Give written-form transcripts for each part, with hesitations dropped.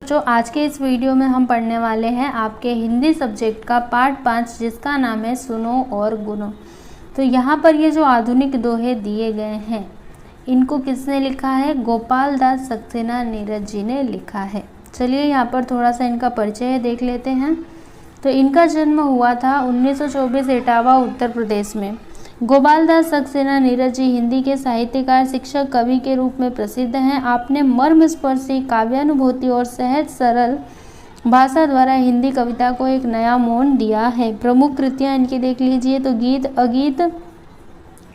बच्चों, आज के इस वीडियो में हम पढ़ने वाले हैं आपके हिंदी सब्जेक्ट का पार्ट 5 जिसका नाम है सुनो और गुनो। तो यहाँ पर ये जो आधुनिक दोहे दिए गए हैं इनको किसने लिखा है? गोपाल दास सक्सेना नीरज जी ने लिखा है। चलिए यहाँ पर थोड़ा सा इनका परिचय देख लेते हैं। तो इनका जन्म हुआ था 1924 इटावा उत्तर प्रदेश में। गोपाल दास सक्सेना नीरज जी हिंदी के साहित्यकार, शिक्षक, कवि के रूप में प्रसिद्ध हैं। आपने मर्मस्पर्शी काव्यानुभूति और सहज सरल भाषा द्वारा हिंदी कविता को एक नया मोड़ दिया है। प्रमुख कृतियाँ इनकी देख लीजिए तो गीत अगीत,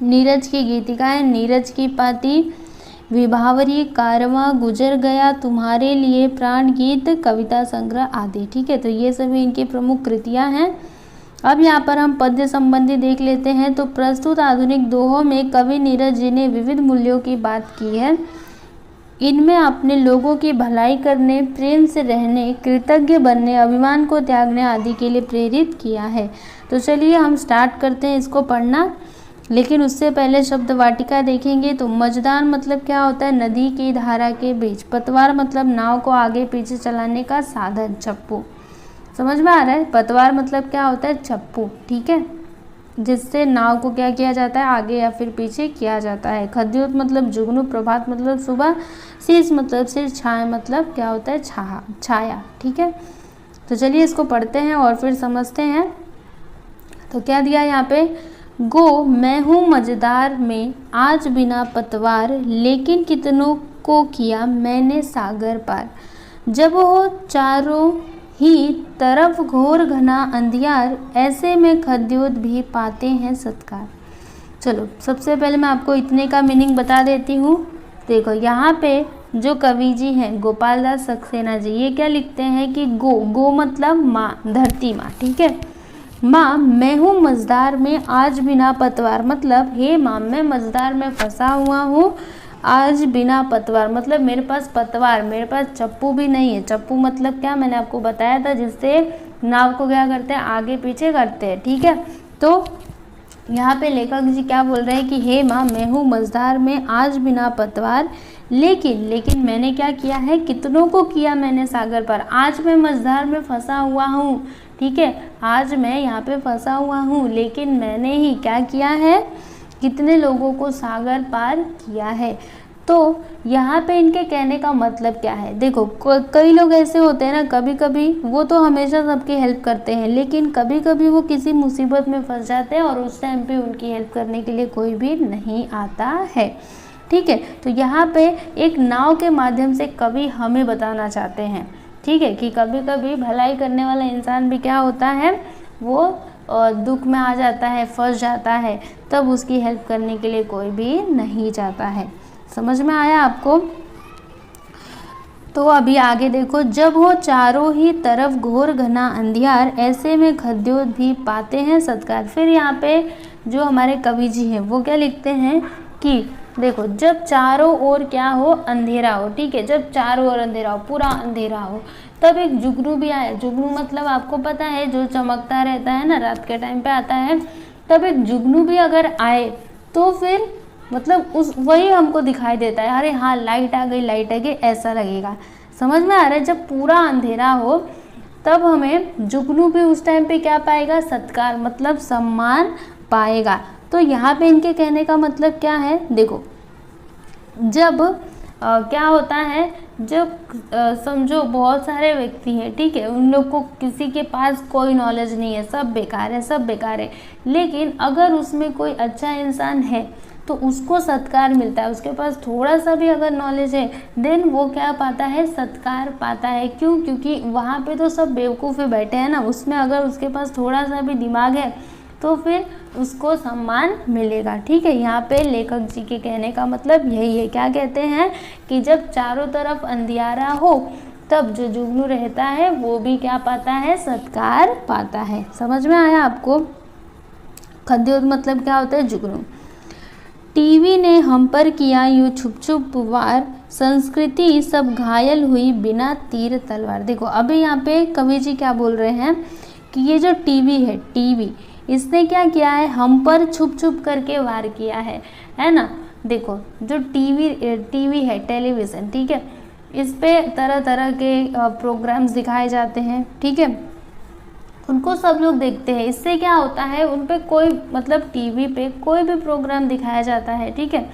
नीरज की गीतिकाएं, नीरज की पाती, विभावरी, कारवां, गुजर गया, तुम्हारे लिए, प्राण गीत, कविता संग्रह आदि। ठीक है, तो ये सभी इनकी प्रमुख कृतियां हैं। अब यहाँ पर हम पद्य संबंधी देख लेते हैं। तो प्रस्तुत आधुनिक दोहों में कवि नीरज जी ने विविध मूल्यों की बात की है। इनमें अपने लोगों की भलाई करने, प्रेम से रहने, कृतज्ञ बनने, अभिमान को त्यागने आदि के लिए प्रेरित किया है। तो चलिए हम स्टार्ट करते हैं इसको पढ़ना, लेकिन उससे पहले शब्द वाटिका देखेंगे। तो मझदार मतलब क्या होता है? नदी की धारा के बीच। पतवार मतलब नाव को आगे पीछे चलाने का साधन, चप्पू। समझ में आ रहा है? पतवार मतलब क्या होता है? चप्पू। ठीक है, जिससे नाव को क्या किया जाता है? आगे या फिर पीछे किया जाता है। खद्योत मतलब जुगनू, प्रभात मतलब सुबह, शीश मतलब सिर, छाया मतलब क्या होता है? छाया। ठीक है, तो चलिए इसको पढ़ते हैं और फिर समझते हैं। तो क्या दिया यहाँ पे? गो मैं हूँ मझदार में आज बिना पतवार, लेकिन कितनों को किया मैंने सागर पार। जब हो चारों ही तरफ घोर घना अंधियार, ऐसे में खद्योत भी पाते हैं सत्कार। चलो सबसे पहले मैं आपको इतने का मीनिंग बता देती हूँ। देखो यहाँ पे जो कवि जी हैं गोपाल दास सक्सेना जी, ये क्या लिखते हैं कि गो मतलब माँ, धरती माँ। ठीक है, माँ मैं हूँ मझदार में आज बिना पतवार, मतलब हे माँ मैं मझदार में फंसा हुआ हूँ आज बिना पतवार, मतलब मेरे पास पतवार, मेरे पास चप्पू भी नहीं है। चप्पू मतलब क्या, मैंने आपको बताया था, जिससे नाव को क्या करते हैं? आगे पीछे करते हैं। ठीक है, तो यहाँ पे लेखक जी क्या बोल रहे हैं कि हे माँ मैं हूँ मझदार में आज बिना पतवार, लेकिन मैंने क्या किया है? कितनों को किया मैंने सागर पार। आज मैं मझदार में फंसा हुआ हूँ। ठीक है, आज मैं यहाँ पे फंसा हुआ हूँ, लेकिन मैंने ही क्या किया है? कितने लोगों को सागर पार किया है। तो यहाँ पे इनके कहने का मतलब क्या है? देखो कई लोग ऐसे होते हैं ना, कभी कभी वो तो हमेशा सबकी हेल्प करते हैं, लेकिन कभी कभी वो किसी मुसीबत में फंस जाते हैं और उस टाइम पे उनकी हेल्प करने के लिए कोई भी नहीं आता है। ठीक है, तो यहाँ पे एक नाव के माध्यम से कवि हमें बताना चाहते हैं, ठीक है, कि कभी कभी भलाई करने वाला इंसान भी क्या होता है? वो दुख में आ जाता है, फंस जाता है, तब उसकी हेल्प करने के लिए कोई भी नहीं जाता है। समझ में आया आपको? तो अभी आगे देखो, जब हो चारों ही तरफ घोर घना अंधियार, ऐसे में खद्योत भी पाते हैं सत्कार। फिर यहाँ पे जो हमारे कवि जी हैं वो क्या लिखते हैं कि देखो जब चारों ओर क्या हो? अंधेरा हो। ठीक है, जब चारों ओर अंधेरा हो, पूरा अंधेरा हो, तब एक जुगनू भी आया। जुगनू मतलब आपको पता है जो चमकता रहता है ना, रात के टाइम पे आता है। तब एक जुगनू भी अगर आए तो फिर मतलब उस वही हमको दिखाई देता है, अरे हाँ लाइट आ गई, ऐसा लगेगा। समझ में आ रहा है? जब पूरा अंधेरा हो तब हमें जुगनू भी उस टाइम पे क्या पाएगा? सत्कार मतलब सम्मान पाएगा। तो यहाँ पे इनके कहने का मतलब क्या है? देखो जब क्या होता है, जब समझो बहुत सारे व्यक्ति हैं, ठीक है, उन लोग को किसी के पास कोई नॉलेज नहीं है, सब बेकार है, लेकिन अगर उसमें कोई अच्छा इंसान है तो उसको सत्कार मिलता है। उसके पास थोड़ा सा भी अगर नॉलेज है देन वो क्या पाता है? सत्कार पाता है। क्यों? क्योंकि वहाँ पे तो सब बेवकूफ़ बैठे हैं ना, उसमें अगर उसके पास थोड़ा सा भी दिमाग है तो फिर उसको सम्मान मिलेगा। ठीक है, यहाँ पे लेखक जी के कहने का मतलब यही है। क्या कहते हैं कि जब चारों तरफ अंधियारा हो तब जो जुगनू रहता है वो भी क्या पाता है? सत्कार पाता है। समझ में आया आपको? खद्योत मतलब क्या होता है? जुगनू। टीवी ने हम पर किया यूँ छुप छुप वार, संस्कृति सब घायल हुई बिना तीर तलवार। देखो अभी यहाँ पे कवि जी क्या बोल रहे हैं कि ये जो टीवी है, टीवी इसने क्या किया है? हम पर छुप छुप करके वार किया है ना। देखो जो टीवी है, टेलीविज़न, ठीक है, इस पे तरह तरह के प्रोग्राम्स दिखाए जाते हैं, ठीक है, उनको सब लोग देखते हैं। इससे क्या होता है, उन पे कोई मतलब टीवी पे कोई भी प्रोग्राम दिखाया जाता है, ठीक है,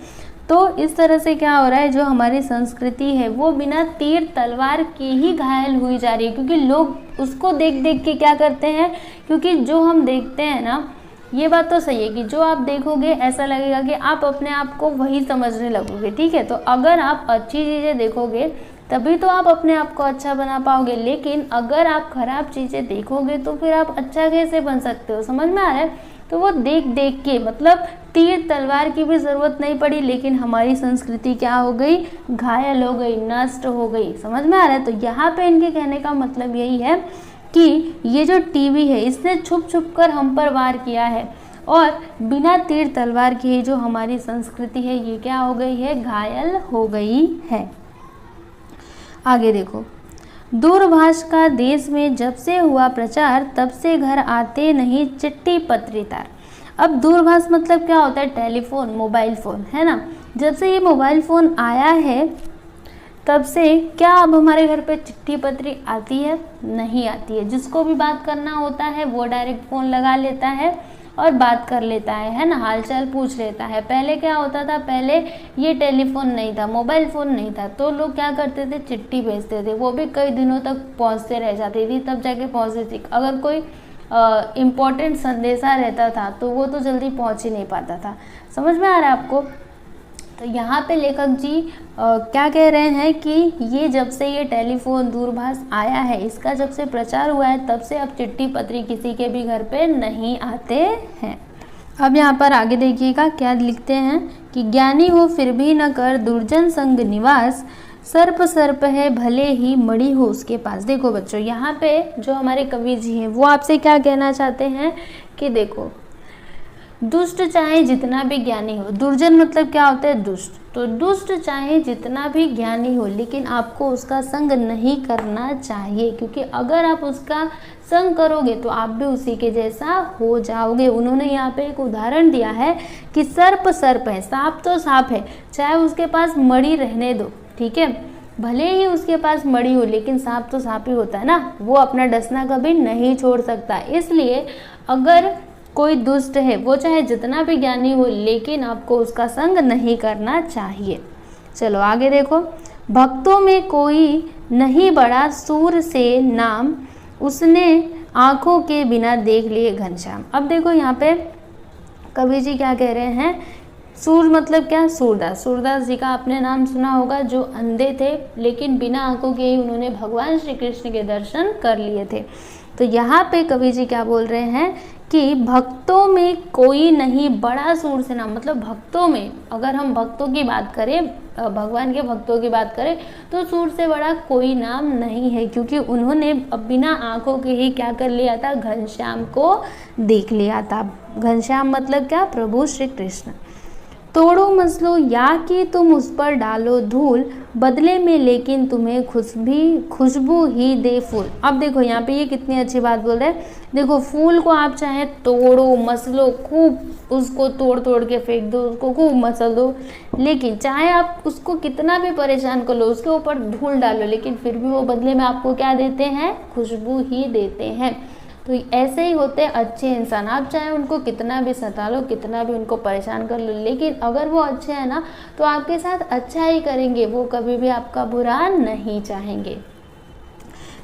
तो इस तरह से क्या हो रहा है, जो हमारी संस्कृति है वो बिना तीर तलवार के ही घायल हुई जा रही है, क्योंकि लोग उसको देख देख के क्या करते हैं, क्योंकि जो हम देखते हैं ना, ये बात तो सही है कि जो आप देखोगे ऐसा लगेगा कि आप अपने आप को वही समझने लगोगे, ठीक है, तो अगर आप अच्छी चीज़ें देखोगे तभी तो आप अपने आप को अच्छा बना पाओगे, लेकिन अगर आप खराब चीज़ें देखोगे तो फिर आप अच्छा कैसे बन सकते हो, समझ में आ रहा है। तो वो देख देख के, मतलब तीर तलवार की भी ज़रूरत नहीं पड़ी, लेकिन हमारी संस्कृति क्या हो गई, घायल हो गई, नष्ट हो गई, समझ में आ रहा है। तो यहाँ पे इनके कहने का मतलब यही है कि ये जो टीवी है इसने छुप छुप कर हम पर वार किया है, और बिना तीर तलवार के ही जो हमारी संस्कृति है ये क्या हो गई है, घायल हो गई है। आगे देखो, दूरभाष का देश में जब से हुआ प्रचार, तब से घर आते नहीं चिट्ठी पत्री तार। अब दूरभाष मतलब क्या होता है, टेलीफोन, मोबाइल फ़ोन, है ना। जब से ये मोबाइल फ़ोन आया है तब से क्या अब हमारे घर पे चिट्ठी पत्री आती है, नहीं आती है। जिसको भी बात करना होता है वो डायरेक्ट फ़ोन लगा लेता है और बात कर लेता है ना, हालचाल पूछ लेता है। पहले क्या होता था, पहले ये टेलीफोन नहीं था, मोबाइल फ़ोन नहीं था, तो लोग क्या करते थे, चिट्ठी भेजते थे, वो भी कई दिनों तक पहुंचते रह जाती थी, तब जाके पहुंचती थी। अगर कोई इम्पोर्टेंट संदेशा रहता था तो वो तो जल्दी पहुंच ही नहीं पाता था, समझ में आ रहा है आपको। तो यहाँ पे लेखक जी क्या कह रहे हैं कि ये जब से ये टेलीफोन दूरभाष आया है, इसका जब से प्रचार हुआ है, तब से अब चिट्ठी पत्री किसी के भी घर पे नहीं आते हैं। अब यहाँ पर आगे देखिएगा क्या लिखते हैं कि ज्ञानी हो फिर भी न कर दुर्जन संग निवास, सर्प सर्प है भले ही मड़ी हो उसके पास। देखो बच्चों, यहाँ पे जो हमारे कवि जी हैं वो आपसे क्या कहना चाहते हैं कि देखो, दुष्ट चाहे जितना भी ज्ञानी हो, दुर्जन मतलब क्या होता है, दुष्ट, तो दुष्ट चाहे जितना भी ज्ञानी हो, लेकिन आपको उसका संग नहीं करना चाहिए, क्योंकि अगर आप उसका संग करोगे तो आप भी उसी के जैसा हो जाओगे। उन्होंने यहाँ पे एक उदाहरण दिया है कि सर्प सर्प है, सांप तो सांप है, चाहे उसके पास मड़ी रहने दो, ठीक है, भले ही उसके पास मड़ी हो, लेकिन सांप तो सांप ही होता है ना, वो अपना डसना कभी नहीं छोड़ सकता। इसलिए अगर कोई दुष्ट है, वो चाहे जितना भी ज्ञानी हो, लेकिन आपको उसका संग नहीं करना चाहिए। चलो आगे देखो, भक्तों में कोई नहीं बड़ा सूर से नाम, उसने आंखों के बिना देख लिए घनश्याम। अब देखो यहाँ पे कवि जी क्या कह रहे हैं, सूर मतलब क्या, सूरदास, सूरदास जी का आपने नाम सुना होगा, जो अंधे थे लेकिन बिना आंखों के ही उन्होंने भगवान श्री कृष्ण के दर्शन कर लिए थे। तो यहाँ पे कवि जी क्या बोल रहे हैं कि भक्तों में कोई नहीं बड़ा सूर से नाम, मतलब भक्तों में, अगर हम भक्तों की बात करें, भगवान के भक्तों की बात करें, तो सूर से बड़ा कोई नाम नहीं है, क्योंकि उन्होंने बिना आंखों के ही क्या कर लिया था, घनश्याम को देख लिया था। घनश्याम मतलब क्या, प्रभु श्री कृष्ण। तोड़ो मसलो या कि तुम उस पर डालो धूल, बदले में लेकिन तुम्हें खुशबू ही दे फूल। अब देखो यहाँ पे ये कितनी अच्छी बात बोल रहे हैं, देखो फूल को आप चाहे तोड़ो मसलो, खूब उसको तोड़ तोड़ के फेंक दो, उसको खूब मसल दो, लेकिन चाहे आप उसको कितना भी परेशान कर लो, उसके ऊपर धूल डालो, लेकिन फिर भी वो बदले में आपको क्या देते हैं, खुशबू ही देते हैं। तो ऐसे ही होते हैं अच्छे इंसान, आप चाहे उनको कितना भी सता लो, कितना भी उनको परेशान कर लो, लेकिन अगर वो अच्छे हैं ना तो आपके साथ अच्छा ही करेंगे, वो कभी भी आपका बुरा नहीं चाहेंगे।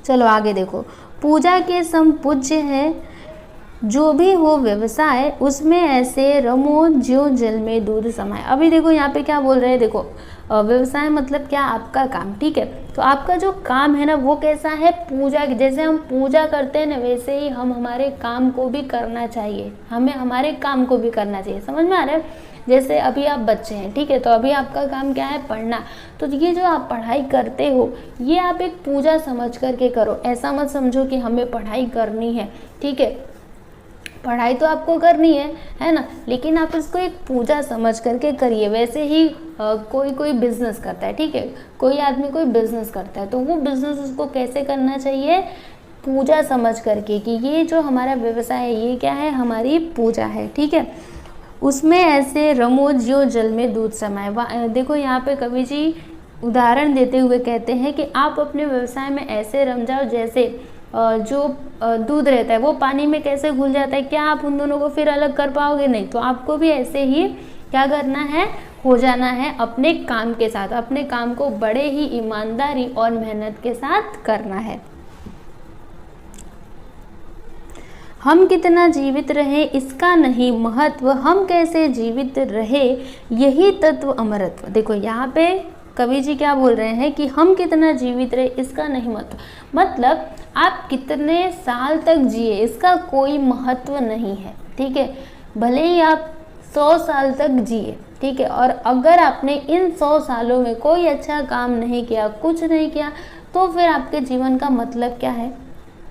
चलो आगे देखो, पूजा के सम पूज्य है जो भी हो व्यवसाय, उसमें ऐसे रमो ज्यो जल में दूध समाए। अभी देखो यहाँ पे क्या बोल रहे हैं, देखो व्यवसाय मतलब क्या, आपका काम, ठीक है, तो आपका जो काम है ना वो कैसा है, पूजा, जैसे हम पूजा करते हैं ना वैसे ही हम हमारे काम को भी करना चाहिए, हमें हमारे काम को भी करना चाहिए, समझ में आ रहा है। जैसे अभी आप बच्चे हैं, ठीक है, तो अभी आपका काम क्या है, पढ़ना, तो ये जो आप पढ़ाई करते हो ये आप एक पूजा समझ करके करो, ऐसा मत समझो कि हमें पढ़ाई करनी है, ठीक है, पढ़ाई तो आपको करनी है ना, लेकिन आप इसको एक पूजा समझ करके करिए। वैसे ही कोई बिजनेस करता है, ठीक है, कोई आदमी कोई बिजनेस करता है, तो वो बिजनेस उसको कैसे करना चाहिए, पूजा समझ करके, कि ये जो हमारा व्यवसाय है ये क्या है, हमारी पूजा है, ठीक है। उसमें ऐसे रमो ज्यो जल में दूध समाए। देखो यहाँ पे कवि जी उदाहरण देते हुए कहते हैं कि आप अपने व्यवसाय में ऐसे रम जाओ जैसे जो दूध रहता है वो पानी में कैसे घुल जाता है, क्या आप उन दोनों को फिर अलग कर पाओगे? नहीं। तो आपको भी ऐसे ही क्या करना है, हो जाना है अपने काम के साथ, अपने काम को बड़े ही ईमानदारी और मेहनत के साथ करना है। हम कितना जीवित रहे इसका नहीं महत्व, हम कैसे जीवित रहे यही तत्व अमरत्व। देखो यहाँ पे कवि जी क्या बोल रहे हैं कि हम कितना जीवित रहे इसका नहीं महत्व, मतलब आप कितने साल तक जिए इसका कोई महत्व नहीं है, ठीक है। भले ही आप 100 साल तक जिए, ठीक है, और अगर आपने इन 100 सालों में कोई अच्छा काम नहीं किया, कुछ नहीं किया, तो फिर आपके जीवन का मतलब क्या है?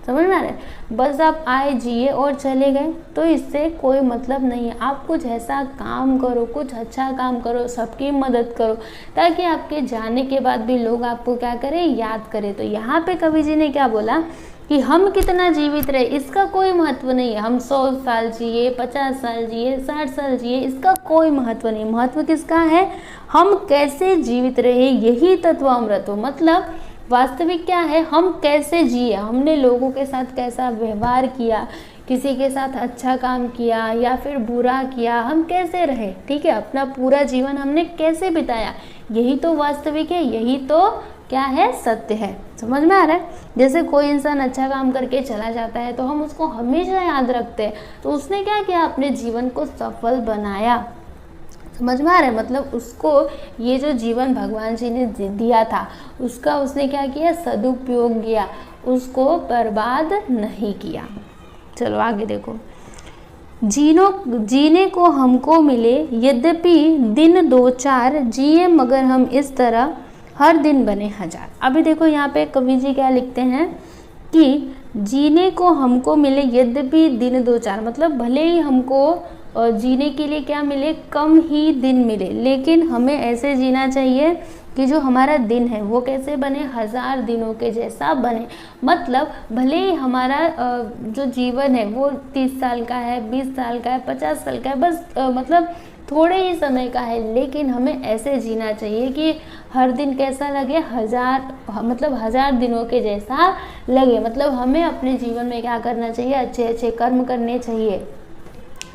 समझ में आ रहा है? बस आप आए, जिए और चले गए, तो इससे कोई मतलब नहीं है। आप कुछ ऐसा काम करो, कुछ अच्छा काम करो, सबकी मदद करो, ताकि आपके जाने के बाद भी लोग आपको क्या करें, याद करें। तो यहाँ पे कवि जी ने क्या बोला कि हम कितना जीवित रहे इसका कोई महत्व नहीं है। हम 100 साल जिए, 50 साल जिए, 60 साल जिए, इसका कोई महत्व नहीं। महत्व किसका है? हम कैसे जीवित रहे यही तत्व अमृतत्व, मतलब वास्तविक क्या है, हम कैसे जिए, हमने लोगों के साथ कैसा व्यवहार किया, किसी के साथ अच्छा काम किया या फिर बुरा किया, हम कैसे रहे, ठीक है, अपना पूरा जीवन हमने कैसे बिताया, यही तो वास्तविक है, यही तो क्या है, सत्य है। समझ में आ रहा है? जैसे कोई इंसान अच्छा काम करके चला जाता है तो हम उसको हमेशा याद रखते हैं, तो उसने क्या किया, अपने जीवन को सफल बनाया। समझ में आ रहा है? मतलब उसको ये जो जीवन भगवान जी ने दिया था उसका उसने क्या किया, सदुपयोग किया, उसको बर्बाद नहीं किया। चलो आगे देखो, जीने को हमको मिले यद्यपि दिन 2-4 जिए मगर हम इस तरह हर दिन बने 1000। अभी देखो यहाँ पे कवि जी क्या लिखते हैं कि जीने को हमको मिले यद्यपि दिन 2-4, मतलब भले ही हमको जीने के लिए क्या मिले, कम ही दिन मिले, लेकिन हमें ऐसे जीना चाहिए कि जो हमारा दिन है वो कैसे बने, 1000 दिनों के जैसा बने। मतलब भले ही हमारा जो जीवन है वो 30 साल का है, 20 साल का है, 50 साल का है, बस मतलब थोड़े ही समय का है, लेकिन हमें ऐसे जीना चाहिए कि हर दिन कैसा लगे, 1000 दिनों के जैसा लगे। मतलब हमें अपने जीवन में क्या करना चाहिए, अच्छे अच्छे कर्म करने चाहिए।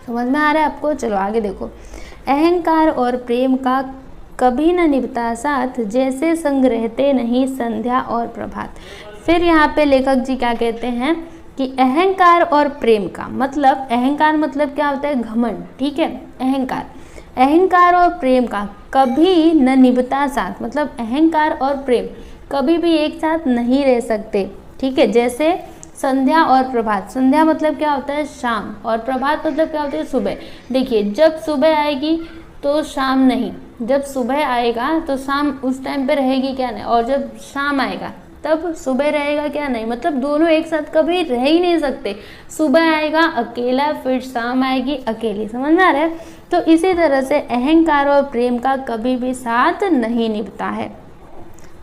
समझ में आ रहा है आपको? चलो आगे देखो, अहंकार और प्रेम का कभी न निभता साथ, जैसे संग रहते नहीं संध्या और प्रभात। फिर यहाँ पे लेखक जी क्या कहते हैं कि अहंकार और प्रेम का मतलब, अहंकार मतलब क्या होता है, घमंड, ठीक है, अहंकार और प्रेम का कभी न निभता साथ, मतलब अहंकार और प्रेम कभी भी एक साथ नहीं रह सकते, ठीक है। जैसे संध्या और प्रभात, संध्या मतलब क्या होता है, शाम, और प्रभात मतलब क्या होता है, सुबह। देखिए जब सुबह आएगी तो शाम नहीं, जब सुबह आएगा तो शाम उस टाइम पे रहेगी क्या नहीं, और जब शाम आएगा तब सुबह रहेगा क्या नहीं, मतलब दोनों एक साथ कभी रह ही नहीं सकते। सुबह आएगा अकेला, फिर शाम आएगी अकेली। समझ में आ रहा है? तो इसी तरह से अहंकार और प्रेम का कभी भी साथ नहीं निभता है।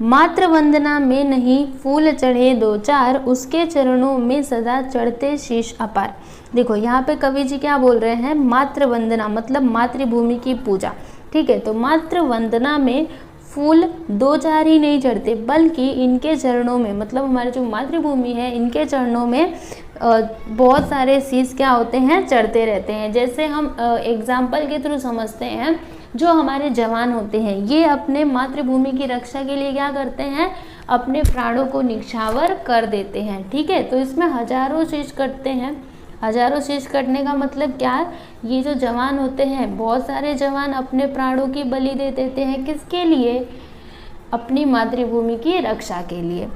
मात्र वंदना में नहीं फूल चढ़े 2-4, उसके चरणों में सदा चढ़ते शीश अपार। देखो यहाँ पे कवि जी क्या बोल रहे हैं, मात्र वंदना मतलब मातृभूमि की पूजा, ठीक है। तो मात्र वंदना में फूल 2-4 ही नहीं चढ़ते, बल्कि इनके चरणों में, मतलब हमारी जो मातृभूमि है इनके चरणों में बहुत सारे शीश क्या होते हैं, चढ़ते रहते हैं। जैसे हम एग्जाम्पल के थ्रू समझते हैं, जो हमारे जवान होते हैं ये अपने मातृभूमि की रक्षा के लिए क्या करते हैं, अपने प्राणों को निछावर कर देते हैं, ठीक है। तो इसमें हजारों शीश कटते हैं। हजारों शीश कटने का मतलब क्या है, ये जो जवान होते हैं, बहुत सारे जवान अपने प्राणों की बलि दे देते हैं, किसके लिए, अपनी मातृभूमि की रक्षा के लिए।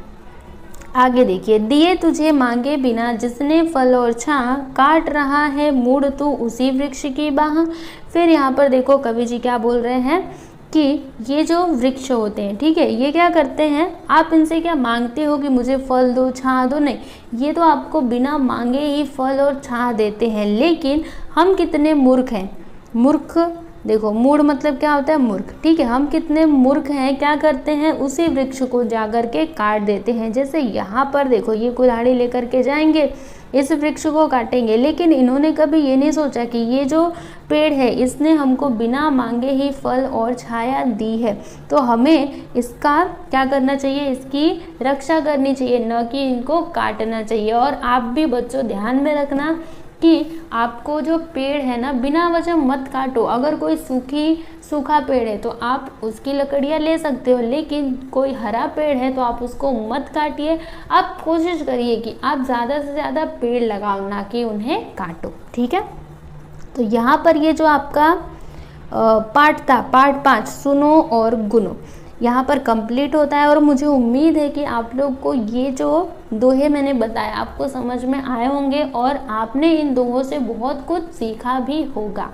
आगे देखिए, दिए तुझे मांगे बिना जिसने फल और छां, काट रहा है मूड तू उसी वृक्ष की बाह। फिर यहाँ पर देखो कवि जी क्या बोल रहे हैं कि ये जो वृक्ष होते हैं, ठीक है, ये क्या करते हैं, आप इनसे क्या मांगते हो कि मुझे फल दो, छां दो, नहीं, ये तो आपको बिना मांगे ही फल और छां देते हैं। लेकिन हम कितने मूर्ख हैं, मूर्ख देखो मूढ़ मतलब क्या होता है, मूर्ख। ठीक है, हम कितने मूर्ख हैं, क्या करते हैं, उसी वृक्ष को जाकर के काट देते हैं। जैसे यहाँ पर देखो ये कुल्हाड़ी लेकर के जाएंगे, इस वृक्ष को काटेंगे, लेकिन इन्होंने कभी ये नहीं सोचा कि ये जो पेड़ है इसने हमको बिना मांगे ही फल और छाया दी है, तो हमें इसका क्या करना चाहिए, इसकी रक्षा करनी चाहिए, न कि इनको काटना चाहिए। और आप भी बच्चों ध्यान में रखना कि आपको जो पेड़ है ना बिना वजह मत काटो। अगर कोई सूखा पेड़ है तो आप उसकी लकड़ियाँ ले सकते हो, लेकिन कोई हरा पेड़ है तो आप उसको मत काटिए। आप कोशिश करिए कि आप ज़्यादा से ज़्यादा पेड़ लगाओ, ना कि उन्हें काटो। ठीक है, तो यहाँ पर ये जो आपका पार्ट था, पार्ट 5 सुनो और गुनो, यहाँ पर कंप्लीट होता है। और मुझे उम्मीद है कि आप लोग को ये जो दोहे मैंने बताया आपको समझ में आए होंगे और आपने इन दोहों से बहुत कुछ सीखा भी होगा।